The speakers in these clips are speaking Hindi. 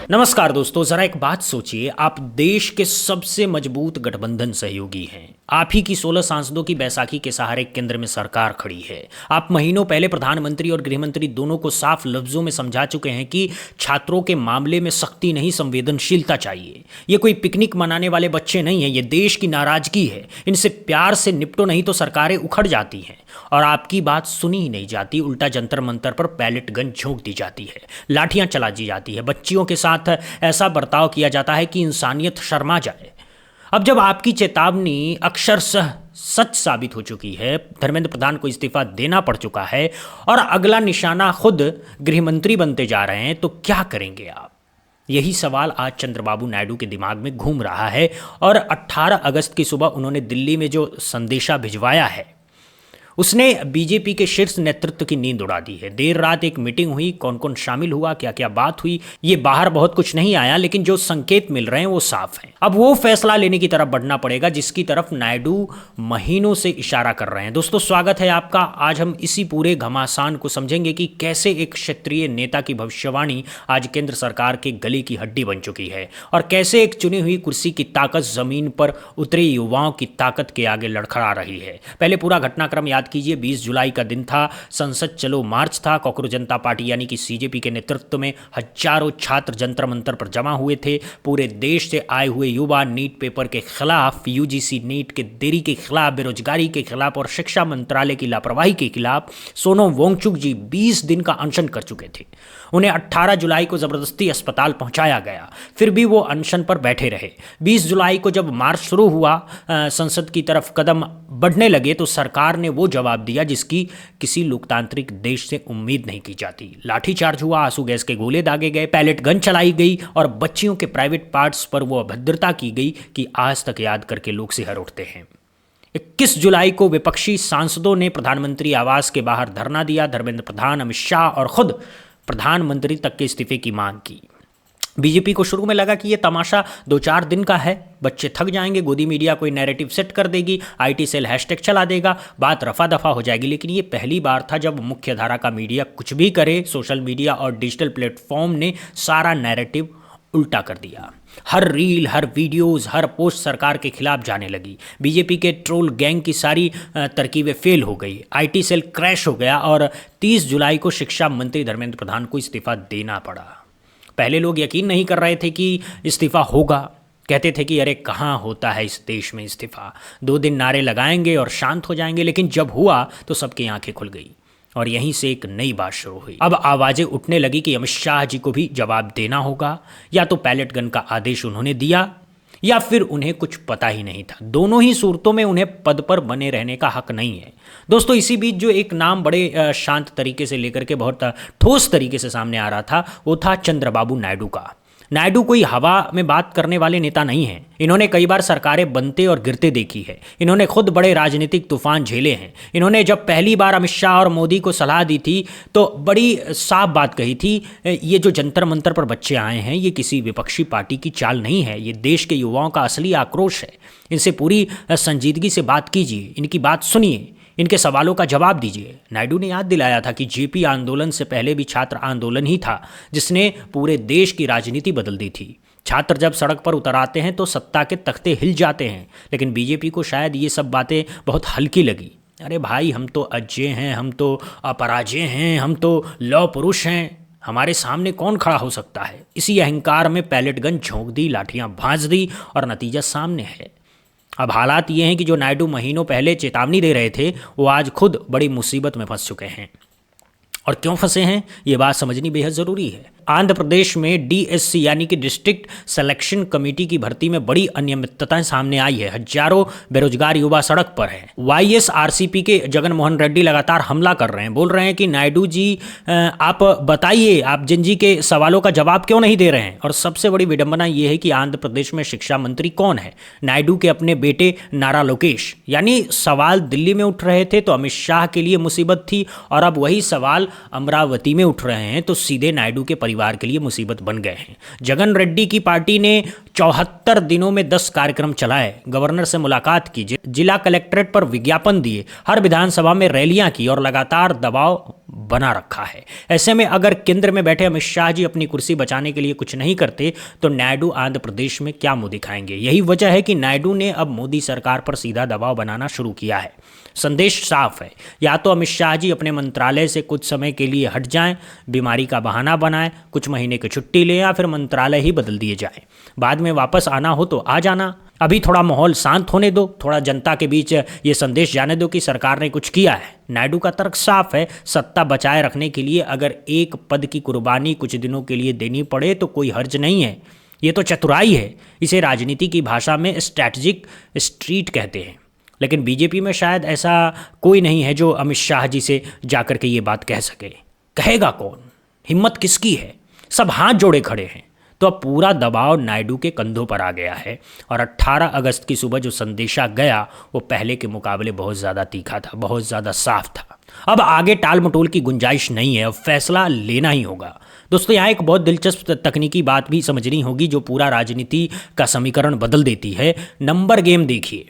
नमस्कार दोस्तों, जरा एक बात सोचिए। आप देश के सबसे मजबूत गठबंधन सहयोगी हैं। आप ही की 16 सांसदों की बैसाखी के सहारे केंद्र में सरकार खड़ी है। आप महीनों पहले प्रधानमंत्री और गृहमंत्री दोनों को साफ लफ्जों में समझा चुके हैं कि छात्रों के मामले में सख्ती नहीं, संवेदनशीलता चाहिए। ये कोई पिकनिक मनाने वाले बच्चे नहीं हैं, ये देश की नाराजगी है। इनसे प्यार से निपटो, नहीं तो सरकारें उखड़ जाती हैं। और आपकी बात सुनी ही नहीं जाती, उल्टा जंतर मंतर पर पैलेट गन झोंक दी जाती है, लाठियां चला दी जाती है, बच्चियों के साथ ऐसा बर्ताव किया जाता है कि इंसानियत शर्मा जाए। अब जब आपकी चेतावनी अक्षरशः सच साबित हो चुकी है, धर्मेंद्र प्रधान को इस्तीफा देना पड़ चुका है और अगला निशाना खुद गृहमंत्री बनते जा रहे हैं, तो क्या करेंगे आप? यही सवाल आज चंद्रबाबू नायडू के दिमाग में घूम रहा है। और 18 अगस्त की सुबह उन्होंने दिल्ली में जो संदेशा भिजवाया है, उसने बीजेपी के शीर्ष नेतृत्व की नींद उड़ा दी है। देर रात एक मीटिंग हुई, कौन कौन शामिल हुआ, क्या क्या बात हुई, ये बाहर बहुत कुछ नहीं आया, लेकिन जो संकेत मिल रहे हैं वो साफ हैं। अब वो फैसला लेने की तरफ बढ़ना पड़ेगा जिसकी तरफ नायडू महीनों से इशारा कर रहे हैं। दोस्तों, स्वागत है आपका। आज हम इसी पूरे घमासान को समझेंगे कि कैसे एक क्षेत्रीय नेता की भविष्यवाणी आज केंद्र सरकार के गले की हड्डी बन चुकी है और कैसे एक चुनी हुई कुर्सी की ताकत जमीन पर उतरे युवाओं की ताकत के आगे लड़खड़ा रही है। पहले पूरा घटनाक्रम याद कीजिए। 20 जुलाई का दिन था, संसद चलो मार्च था। कॉकरोच जनता पार्टी यानी कि सीजेपी के नेतृत्व में हजारों छात्र जंतर मंतर पर जमा हुए थे। पूरे देश से आए हुए युवा नीट पेपर के खिलाफ, यूजीसी नीट के देरी के खिलाफ, बेरोजगारी के खिलाफ और शिक्षा मंत्रालय की लापरवाही के खिलाफ सोनम वांगचुक जी 20 दिन का अनशन कर चुके थे। उन्हें 18 जुलाई को जबरदस्ती अस्पताल पहुंचाया गया, फिर भी वो अनशन पर बैठे रहे। 20 जुलाई को जब मार्च शुरू हुआ, संसद की तरफ कदम बढ़ने लगे, तो सरकार ने वो जवाब दिया जिसकी किसी लोकतांत्रिक देश से उम्मीद नहीं की जाती। लाठीचार्ज हुआ, आंसू गैस के गोले दागे गए, पैलेट गन चलाई गई और बच्चियों के प्राइवेट पार्ट्स पर वो अभद्रता की गई कि आज तक याद करके लोग सिहर उठते हैं। 21 जुलाई को विपक्षी सांसदों ने प्रधानमंत्री आवास के बाहर धरना दिया। धर्मेंद्र प्रधान, अमित शाह और खुद प्रधानमंत्री तक के इस्तीफे की मांग की। बीजेपी को शुरू में लगा कि ये तमाशा 2-4 दिन का है, बच्चे थक जाएंगे, गोदी मीडिया कोई नैरेटिव सेट कर देगी, आईटी सेल हैशटैग चला देगा, बात रफा दफा हो जाएगी। लेकिन ये पहली बार था जब मुख्यधारा का मीडिया कुछ भी करे, सोशल मीडिया और डिजिटल प्लेटफॉर्म ने सारा नैरेटिव उल्टा कर दिया। हर रील, हर वीडियोस, हर पोस्ट सरकार के खिलाफ जाने लगी। बीजेपी के ट्रोल गैंग की सारी तरकीबें फेल हो गई, आईटी सेल क्रैश हो गया और 30 जुलाई को शिक्षा मंत्री धर्मेंद्र प्रधान को इस्तीफा देना पड़ा। पहले लोग यकीन नहीं कर रहे थे कि इस्तीफा होगा, कहते थे कि अरे कहाँ होता है इस देश में इस्तीफा, 2 दिन नारे लगाएंगे और शांत हो जाएंगे। लेकिन जब हुआ तो सबकी आंखें खुल गई और यहीं से एक नई बात शुरू हुई। अब आवाज़ें उठने लगी कि अमित शाह जी को भी जवाब देना होगा। या तो पैलेट गन का आदेश उन्होंने दिया या फिर उन्हें कुछ पता ही नहीं था। दोनों ही सूरतों में उन्हें पद पर बने रहने का हक नहीं है। दोस्तों, इसी बीच जो एक नाम बड़े शांत तरीके से लेकर के बहुत ठोस तरीके से सामने आ रहा था, वो था चंद्रबाबू नायडू का। नायडू कोई हवा में बात करने वाले नेता नहीं हैं। इन्होंने कई बार सरकारें बनते और गिरते देखी है। इन्होंने खुद बड़े राजनीतिक तूफान झेले हैं। इन्होंने जब पहली बार अमित शाह और मोदी को सलाह दी थी तो बड़ी साफ बात कही थी, ये जो जंतर मंतर पर बच्चे आए हैं ये किसी विपक्षी पार्टी की चाल नहीं है, ये देश के युवाओं का असली आक्रोश है। इनसे पूरी संजीदगी से बात कीजिए, इनकी बात सुनिए, इनके सवालों का जवाब दीजिए। नायडू ने याद दिलाया था कि जेपी आंदोलन से पहले भी छात्र आंदोलन ही था जिसने पूरे देश की राजनीति बदल दी थी। छात्र जब सड़क पर उतर आते हैं तो सत्ता के तख्ते हिल जाते हैं। लेकिन बीजेपी को शायद ये सब बातें बहुत हल्की लगी। अरे भाई, हम तो अजय हैं, हम तो अपराजय हैं, हम तो लौह पुरुष हैं, हमारे सामने कौन खड़ा हो सकता है। इसी अहंकार में पैलेट गन झोंक दी, लाठियां भांज दी और नतीजा सामने है। अब हालात ये हैं कि जो नायडू महीनों पहले चेतावनी दे रहे थे वो आज खुद बड़ी मुसीबत में फंस चुके हैं। और क्यों फंसे हैं ये बात समझनी बेहद ज़रूरी है। आंध्र प्रदेश में डीएससी यानी कि डिस्ट्रिक्ट सिलेक्शन कमेटी की भर्ती में बड़ी अनियमितताएं सामने आई है। हजारों बेरोजगार युवा सड़क पर हैं। वाईएसआरसीपी के जगन मोहन रेड्डी लगातार हमला कर रहे हैं, बोल रहे हैं कि नायडू जी आप बताइए, आप जिन जी के सवालों का जवाब क्यों नहीं दे रहे हैं। और सबसे बड़ी विडंबना ये है कि आंध्र प्रदेश में शिक्षा मंत्री कौन है? नायडू के अपने बेटे नारा लोकेश। यानी सवाल दिल्ली में उठ रहे थे तो अमित शाह के लिए मुसीबत थी, और अब वही सवाल अमरावती में उठ रहे हैं तो सीधे नायडू के परिवार के लिए मुसीबत बन गए हैं। जगन रेड्डी की पार्टी ने 74 दिनों में 10 कार्यक्रम चलाए, गवर्नर से मुलाकात की, जिला कलेक्ट्रेट पर विज्ञापन दिए, हर विधानसभा में रैलियां की और लगातार दबाव बना रखा है। ऐसे में अगर केंद्र में बैठे अमित शाह जी अपनी कुर्सी बचाने के लिए कुछ नहीं करते तो नायडू आंध्र प्रदेश में क्या मुंह दिखाएंगे। यही वजह है कि नायडू ने अब मोदी सरकार पर सीधा दबाव बनाना शुरू किया है। संदेश साफ है, या तो अमित शाह जी अपने मंत्रालय से कुछ समय के लिए हट जाएं, बीमारी का बहाना बनाएं, कुछ महीने की छुट्टी लें या फिर मंत्रालय ही बदल दिए जाएं। बाद में वापस आना हो तो आ जाना, अभी थोड़ा माहौल शांत होने दो, थोड़ा जनता के बीच ये संदेश जाने दो कि सरकार ने कुछ किया है। नायडू का तर्क साफ है, सत्ता बचाए रखने के लिए अगर एक पद की कुर्बानी कुछ दिनों के लिए देनी पड़े तो कोई हर्ज नहीं है। ये तो चतुराई है, इसे राजनीति की भाषा में स्ट्रैटेजिक स्ट्रीट कहते हैं। लेकिन बीजेपी में शायद ऐसा कोई नहीं है जो अमित शाह जी से जाकर के ये बात कह सके। कहेगा कौन? हिम्मत किसकी है? सब हाथ जोड़े खड़े हैं। तो अब पूरा दबाव नायडू के कंधों पर आ गया है और 18 अगस्त की सुबह जो संदेशा गया वो पहले के मुकाबले बहुत ज़्यादा तीखा था, बहुत ज़्यादा साफ था। अब आगे टाल मटोल की गुंजाइश नहीं है, अब फैसला लेना ही होगा। दोस्तों, यहाँ एक बहुत दिलचस्प तकनीकी बात भी समझनी होगी जो पूरा राजनीति का समीकरण बदल देती है। नंबर गेम देखिए,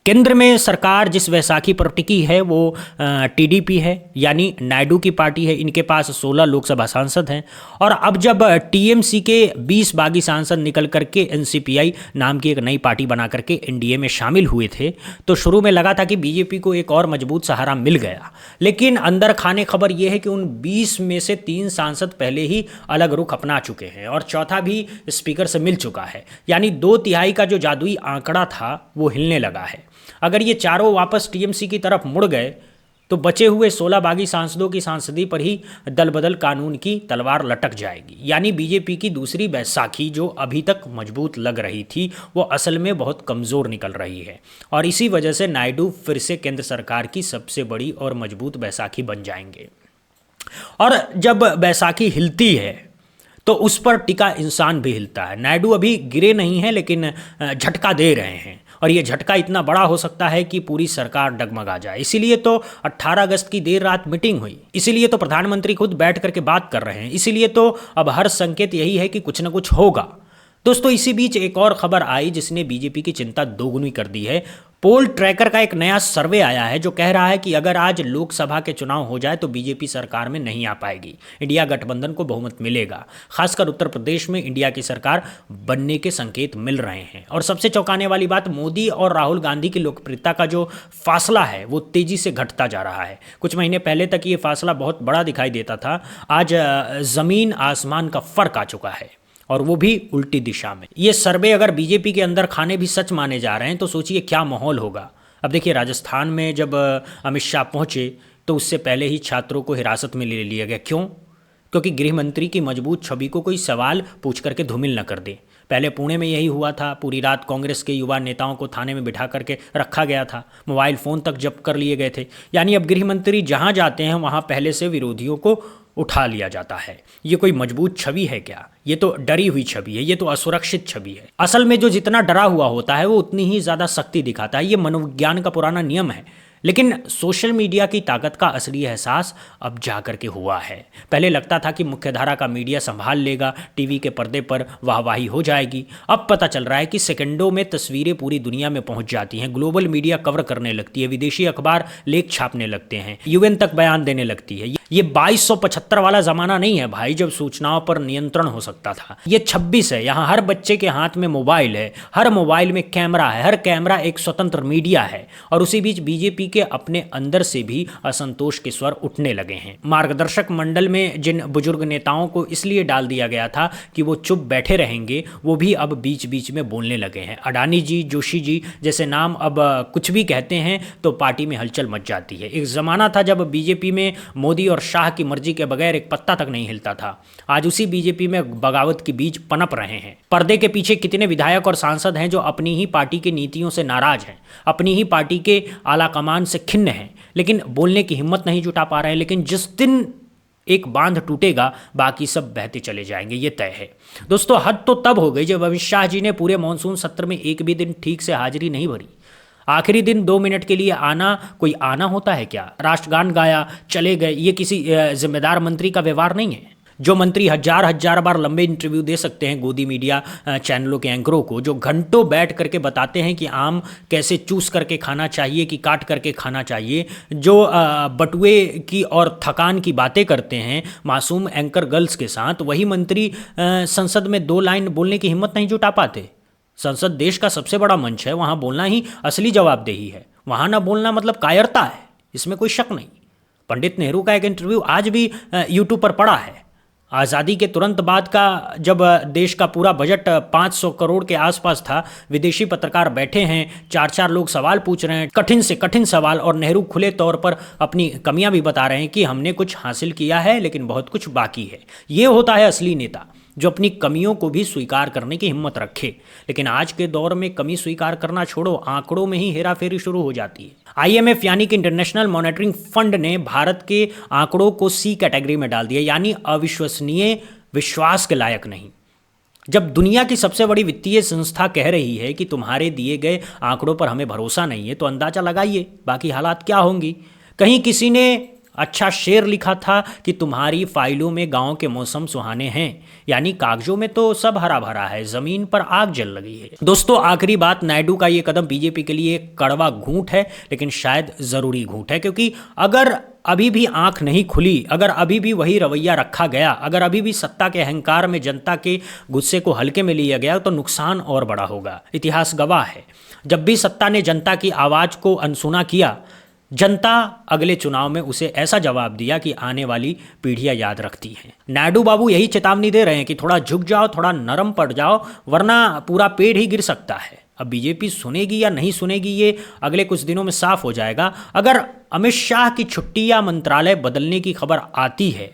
केंद्र में सरकार जिस वैसाखी पर टिकी है वो टीडीपी है, यानी नायडू की पार्टी है। इनके पास 16 लोकसभा सांसद हैं और अब जब टीएमसी के 20 बागी सांसद निकल करके एनसीपीआई नाम की एक नई पार्टी बना करके एनडीए में शामिल हुए थे तो शुरू में लगा था कि बीजेपी को एक और मजबूत सहारा मिल गया। लेकिन अंदर खाने खबर यह है कि उन 20 में से 3 सांसद पहले ही अलग रुख अपना चुके हैं और चौथा भी स्पीकर से मिल चुका है, यानी 2/3 का जो जादुई आंकड़ा था वो हिलने लगा है। अगर ये चारों वापस टीएमसी की तरफ मुड़ गए तो बचे हुए 16 बागी सांसदों की सांसदी पर ही दल बदल कानून की तलवार लटक जाएगी। यानी बीजेपी की दूसरी बैसाखी जो अभी तक मजबूत लग रही थी वो असल में बहुत कमज़ोर निकल रही है और इसी वजह से नायडू फिर से केंद्र सरकार की सबसे बड़ी और मजबूत बैसाखी बन जाएंगे। और जब बैसाखी हिलती है तो उस पर टिका इंसान भी हिलता है। नायडू अभी गिरे नहीं हैं लेकिन झटका दे रहे हैं और ये झटका इतना बड़ा हो सकता है कि पूरी सरकार डगमगा जाए। इसीलिए तो 18 अगस्त की देर रात मीटिंग हुई, इसीलिए तो प्रधानमंत्री खुद बैठ करके बात कर रहे हैं, इसीलिए तो अब हर संकेत यही है कि कुछ न कुछ होगा। दोस्तों, इसी बीच एक और खबर आई जिसने बीजेपी की चिंता दोगुनी कर दी है। पोल ट्रैकर का एक नया सर्वे आया है जो कह रहा है कि अगर आज लोकसभा के चुनाव हो जाए तो बीजेपी सरकार में नहीं आ पाएगी, इंडिया गठबंधन को बहुमत मिलेगा। खासकर उत्तर प्रदेश में इंडिया की सरकार बनने के संकेत मिल रहे हैं। और सबसे चौंकाने वाली बात, मोदी और राहुल गांधी की लोकप्रियता का जो फासला है वो तेजी से घटता जा रहा है। कुछ महीने पहले तक ये फासला बहुत बड़ा दिखाई देता था, आज जमीन आसमान का फर्क आ चुका है और वो भी उल्टी दिशा में। ये सर्वे अगर बीजेपी के अंदर खाने भी सच माने जा रहे हैं तो सोचिए क्या माहौल होगा। अब देखिए, राजस्थान में जब अमित शाह पहुंचे तो उससे पहले ही छात्रों को हिरासत में ले लिया गया। क्यों? क्योंकि गृह मंत्री की मजबूत छवि को कोई सवाल पूछ करके धूमिल न कर दे। पहले पुणे में यही हुआ था, पूरी रात कांग्रेस के युवा नेताओं को थाने में बिठा करके रखा गया था, मोबाइल फ़ोन तक जब्त कर लिए गए थे। यानी अब गृह मंत्री जहाँ जाते हैं वहाँ पहले से विरोधियों को उठा लिया जाता है। ये कोई मजबूत छवि है क्या? ये तो डरी हुई छवि है, ये तो असुरक्षित छवि है। असल में जो जितना डरा हुआ होता है वो उतनी ही ज़्यादा शक्ति दिखाता है। ये मनोविज्ञान का पुराना नियम है। लेकिन सोशल मीडिया की ताकत का असली एहसास अब जा करके हुआ है। पहले लगता था कि मुख्यधारा का मीडिया संभाल लेगा, टीवी के पर्दे पर वाहवाही हो जाएगी। अब पता चल रहा है कि सेकंडों में तस्वीरें पूरी दुनिया में पहुंच जाती हैं, ग्लोबल मीडिया कवर करने लगती है, विदेशी अखबार लेख छापने लगते हैं, यूएन तक बयान देने लगती है। ये 2275 वाला ज़माना नहीं है भाई जब सूचनाओं पर नियंत्रण हो सकता था। ये 26 है। यहाँ हर बच्चे के हाथ में मोबाइल है, हर मोबाइल में कैमरा है, हर कैमरा एक स्वतंत्र मीडिया है। और उसी बीच बीजेपी के अपने अंदर से भी असंतोष के स्वर उठने लगे हैं। मार्गदर्शक मंडल में जिन बुजुर्ग नेताओं को इसलिए डाल दिया गया था कि वो चुप बैठे रहेंगे, वो भी अब बीच बीच में बोलने लगे हैं। अडानी जी, जोशी जी जैसे नाम अब कुछ भी कहते हैं तो पार्टी में हलचल मच जाती है। एक ज़माना था जब बीजेपी में मोदी और शाह की मर्जी के बगैर एक पत्ता तक नहीं हिलता था। आज उसी बीजेपी में बगावत के बीज पनप रहे हैं। पर्दे के पीछे कितने विधायक और सांसद हैं जो अपनी ही पार्टी की नीतियों से नाराज हैं, अपनी ही पार्टी के आला कमान से खिन्न हैं, लेकिन बोलने की हिम्मत नहीं जुटा पा रहे हैं। लेकिन जिस दिन एक बांध टूटेगा बाकी सब बहते चले जाएंगे, ये तय है। दोस्तों, हद तो तब हो गई जब अमित शाह जी ने पूरे मानसून सत्र में एक भी दिन ठीक से हाजिरी नहीं भरी। आखिरी दिन 2 मिनट के लिए आना कोई आना होता है क्या? राष्ट्रगान गाया, चले गए। ये किसी जिम्मेदार मंत्री का व्यवहार नहीं है। जो मंत्री हजार हजार बार लंबे इंटरव्यू दे सकते हैं गोदी मीडिया चैनलों के एंकरों को, जो घंटों बैठ करके बताते हैं कि आम कैसे चूस करके खाना चाहिए कि काट करके खाना चाहिए, जो बटुए की और थकान की बातें करते हैं मासूम एंकर गर्ल्स के साथ, वही मंत्री संसद में 2 लाइन बोलने की हिम्मत नहीं जुटा पाते। संसद देश का सबसे बड़ा मंच है, वहाँ बोलना ही असली जवाबदेही है। वहाँ ना बोलना मतलब कायरता है, इसमें कोई शक नहीं। पंडित नेहरू का एक इंटरव्यू आज भी यूट्यूब पर पड़ा है। आज़ादी के तुरंत बाद का जब देश का पूरा बजट 500 करोड़ के आसपास था, विदेशी पत्रकार बैठे हैं, 4-4 लोग सवाल पूछ रहे हैं, कठिन से कठिन सवाल, और नेहरू खुले तौर पर अपनी कमियां भी बता रहे हैं कि हमने कुछ हासिल किया है लेकिन बहुत कुछ बाकी है। ये होता है असली नेता, जो अपनी कमियों को भी स्वीकार करने की हिम्मत रखे। लेकिन आज के दौर में कमी स्वीकार करना छोड़ो, आंकड़ों में ही हेराफेरी शुरू हो जाती है। IMF यानी कि इंटरनेशनल मॉनेटरिंग फंड ने भारत के आंकड़ों को C कैटेगरी में डाल दिया, यानी अविश्वसनीय, विश्वास के लायक नहीं। जब दुनिया की सबसे बड़ी वित्तीय संस्था कह रही है कि तुम्हारे दिए गए आंकड़ों पर हमें भरोसा नहीं है, तो अंदाजा लगाइए बाकी हालात क्या होंगी। कहीं किसी ने अच्छा शेर लिखा था कि तुम्हारी फाइलों में गांव के मौसम सुहाने हैं, यानी कागजों में तो सब हरा भरा है, जमीन पर आग जल लगी है। दोस्तों, आखिरी बात, नायडू का ये कदम बीजेपी के लिए एक कड़वा घूंट है, लेकिन शायद जरूरी घूंट है, क्योंकि अगर अभी भी आंख नहीं खुली, अगर अभी भी वही रवैया रखा गया, अगर अभी भी सत्ता के अहंकार में जनता के गुस्से को हल्के में लिया गया, तो नुकसान और बड़ा होगा। इतिहास गवाह है, जब भी सत्ता ने जनता की आवाज़ को अनसुना किया, जनता अगले चुनाव में उसे ऐसा जवाब दिया कि आने वाली पीढ़ियां याद रखती हैं। नायडू बाबू यही चेतावनी दे रहे हैं कि थोड़ा झुक जाओ, थोड़ा नरम पड़ जाओ, वरना पूरा पेड़ ही गिर सकता है। अब बीजेपी सुनेगी या नहीं सुनेगी, ये अगले कुछ दिनों में साफ हो जाएगा। अगर अमित शाह की छुट्टी या मंत्रालय बदलने की खबर आती है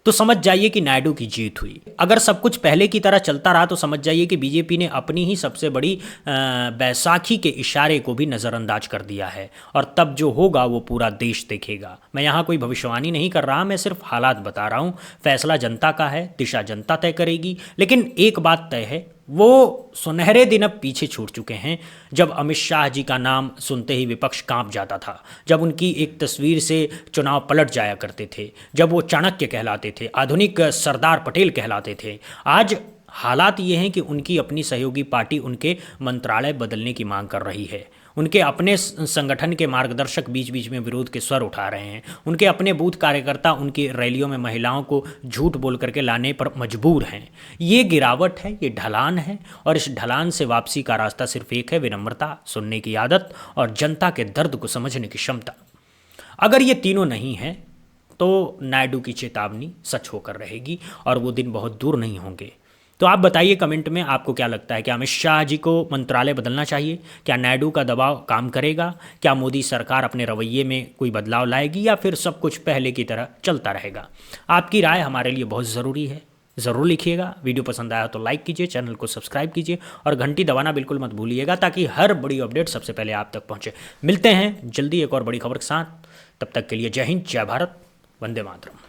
तो समझ जाइए कि नायडू की जीत हुई। अगर सब कुछ पहले की तरह चलता रहा तो समझ जाइए कि बीजेपी ने अपनी ही सबसे बड़ी बैसाखी के इशारे को भी नज़रअंदाज कर दिया है, और तब जो होगा वो पूरा देश देखेगा। मैं यहाँ कोई भविष्यवाणी नहीं कर रहा, मैं सिर्फ हालात बता रहा हूँ। फैसला जनता का है, दिशा जनता तय करेगी। लेकिन एक बात तय है, वो सुनहरे दिन अब पीछे छूट चुके हैं जब अमित शाह जी का नाम सुनते ही विपक्ष कांप जाता था, जब उनकी एक तस्वीर से चुनाव पलट जाया करते थे, जब वो चाणक्य कहलाते थे, आधुनिक सरदार पटेल कहलाते थे। आज हालात ये हैं कि उनकी अपनी सहयोगी पार्टी उनके मंत्रालय बदलने की मांग कर रही है। उनके अपने संगठन के मार्गदर्शक बीच बीच में विरोध के स्वर उठा रहे हैं। उनके अपने बूथ कार्यकर्ता उनकी रैलियों में महिलाओं को झूठ बोल करके लाने पर मजबूर हैं। ये गिरावट है, ये ढलान है, और इस ढलान से वापसी का रास्ता सिर्फ एक है, विनम्रता, सुनने की आदत और जनता के दर्द को समझने की क्षमता। अगर ये तीनों नहीं है तो नायडू की चेतावनी सच होकर रहेगी और वो दिन बहुत दूर नहीं होंगे। तो आप बताइए कमेंट में, आपको क्या लगता है, क्या अमित शाह जी को मंत्रालय बदलना चाहिए? क्या नायडू का दबाव काम करेगा? क्या मोदी सरकार अपने रवैये में कोई बदलाव लाएगी, या फिर सब कुछ पहले की तरह चलता रहेगा? आपकी राय हमारे लिए बहुत ज़रूरी है, ज़रूर लिखिएगा। वीडियो पसंद आया तो लाइक कीजिए, चैनल को सब्सक्राइब कीजिए और घंटी दबाना बिल्कुल मत भूलिएगा, ताकि हर बड़ी अपडेट सबसे पहले आप तक पहुँचे। मिलते हैं जल्दी एक और बड़ी खबर के साथ, तब तक के लिए जय हिंद, जय भारत, वंदे मातरम।